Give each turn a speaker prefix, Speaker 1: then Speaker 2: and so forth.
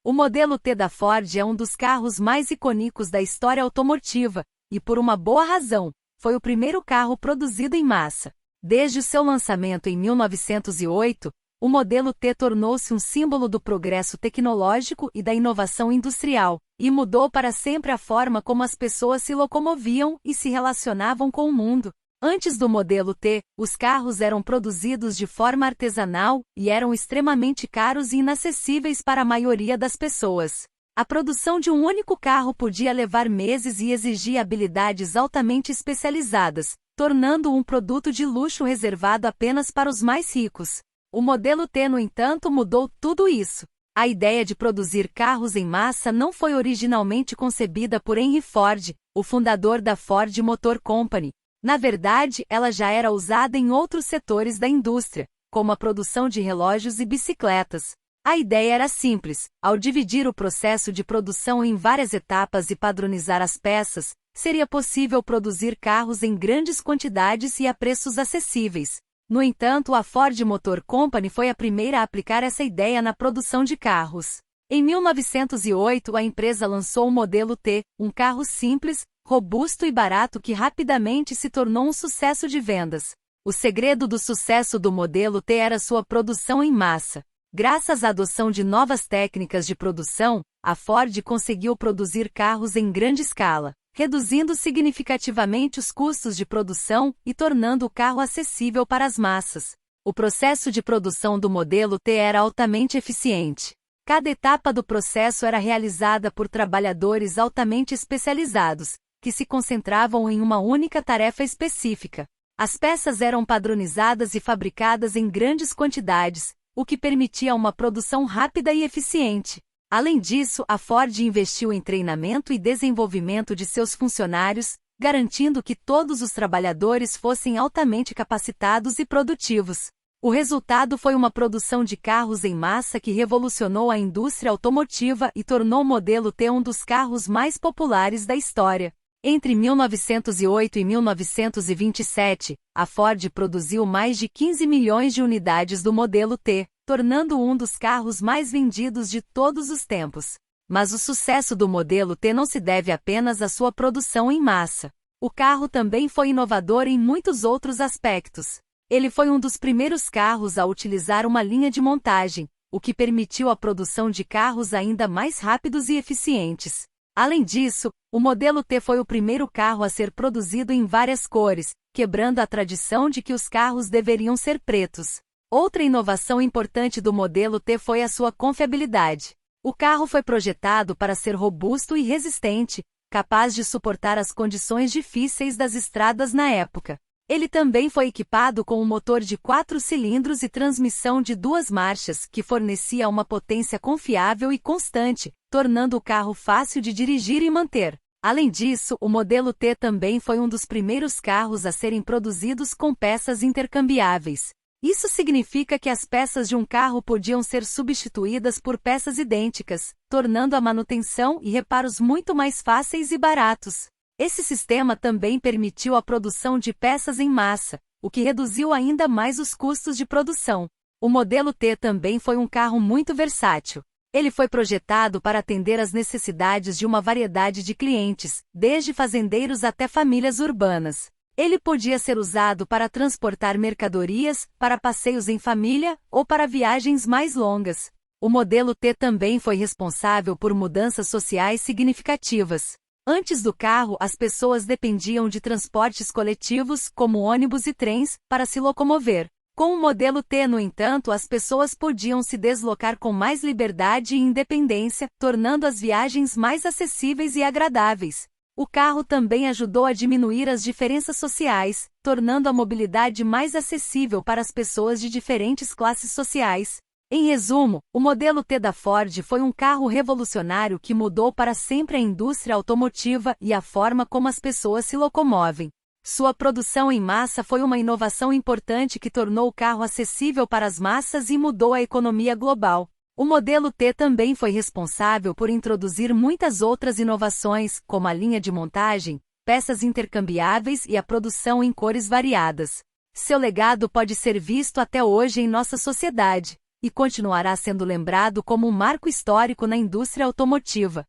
Speaker 1: O modelo T da Ford é um dos carros mais icônicos da história automotiva, e por uma boa razão, foi o primeiro carro produzido em massa. Desde o seu lançamento em 1908, o modelo T tornou-se um símbolo do progresso tecnológico e da inovação industrial, e mudou para sempre a forma como as pessoas se locomoviam e se relacionavam com o mundo. Antes do modelo T, os carros eram produzidos de forma artesanal e eram extremamente caros e inacessíveis para a maioria das pessoas. A produção de um único carro podia levar meses e exigia habilidades altamente especializadas, tornando um produto de luxo reservado apenas para os mais ricos. O modelo T, no entanto, mudou tudo isso. A ideia de produzir carros em massa não foi originalmente concebida por Henry Ford, o fundador da Ford Motor Company. Na verdade, ela já era usada em outros setores da indústria, como a produção de relógios e bicicletas. A ideia era simples: ao dividir o processo de produção em várias etapas e padronizar as peças, seria possível produzir carros em grandes quantidades e a preços acessíveis. No entanto, a Ford Motor Company foi a primeira a aplicar essa ideia na produção de carros. Em 1908, a empresa lançou o modelo T, um carro simples, robusto e barato que rapidamente se tornou um sucesso de vendas. O segredo do sucesso do modelo T era sua produção em massa. Graças à adoção de novas técnicas de produção, a Ford conseguiu produzir carros em grande escala, reduzindo significativamente os custos de produção e tornando o carro acessível para as massas. O processo de produção do modelo T era altamente eficiente. Cada etapa do processo era realizada por trabalhadores altamente especializados, que se concentravam em uma única tarefa específica. As peças eram padronizadas e fabricadas em grandes quantidades, o que permitia uma produção rápida e eficiente. Além disso, a Ford investiu em treinamento e desenvolvimento de seus funcionários, garantindo que todos os trabalhadores fossem altamente capacitados e produtivos. O resultado foi uma produção de carros em massa que revolucionou a indústria automotiva e tornou o modelo T um dos carros mais populares da história. Entre 1908 e 1927, a Ford produziu mais de 15 milhões de unidades do modelo T, tornando-o um dos carros mais vendidos de todos os tempos. Mas o sucesso do modelo T não se deve apenas à sua produção em massa. O carro também foi inovador em muitos outros aspectos. Ele foi um dos primeiros carros a utilizar uma linha de montagem, o que permitiu a produção de carros ainda mais rápidos e eficientes. Além disso, o modelo T foi o primeiro carro a ser produzido em várias cores, quebrando a tradição de que os carros deveriam ser pretos. Outra inovação importante do modelo T foi a sua confiabilidade. O carro foi projetado para ser robusto e resistente, capaz de suportar as condições difíceis das estradas na época. Ele também foi equipado com um motor de 4 cilindros e transmissão de 2 marchas, que fornecia uma potência confiável e constante, tornando o carro fácil de dirigir e manter. Além disso, o modelo T também foi um dos primeiros carros a serem produzidos com peças intercambiáveis. Isso significa que as peças de um carro podiam ser substituídas por peças idênticas, tornando a manutenção e reparos muito mais fáceis e baratos. Esse sistema também permitiu a produção de peças em massa, o que reduziu ainda mais os custos de produção. O modelo T também foi um carro muito versátil. Ele foi projetado para atender às necessidades de uma variedade de clientes, desde fazendeiros até famílias urbanas. Ele podia ser usado para transportar mercadorias, para passeios em família ou para viagens mais longas. O modelo T também foi responsável por mudanças sociais significativas. Antes do carro, as pessoas dependiam de transportes coletivos, como ônibus e trens, para se locomover. Com o modelo T, no entanto, as pessoas podiam se deslocar com mais liberdade e independência, tornando as viagens mais acessíveis e agradáveis. O carro também ajudou a diminuir as diferenças sociais, tornando a mobilidade mais acessível para as pessoas de diferentes classes sociais. Em resumo, o modelo T da Ford foi um carro revolucionário que mudou para sempre a indústria automotiva e a forma como as pessoas se locomovem. Sua produção em massa foi uma inovação importante que tornou o carro acessível para as massas e mudou a economia global. O modelo T também foi responsável por introduzir muitas outras inovações, como a linha de montagem, peças intercambiáveis e a produção em cores variadas. Seu legado pode ser visto até hoje em nossa sociedade. e continuará sendo lembrado como um marco histórico na indústria automotiva.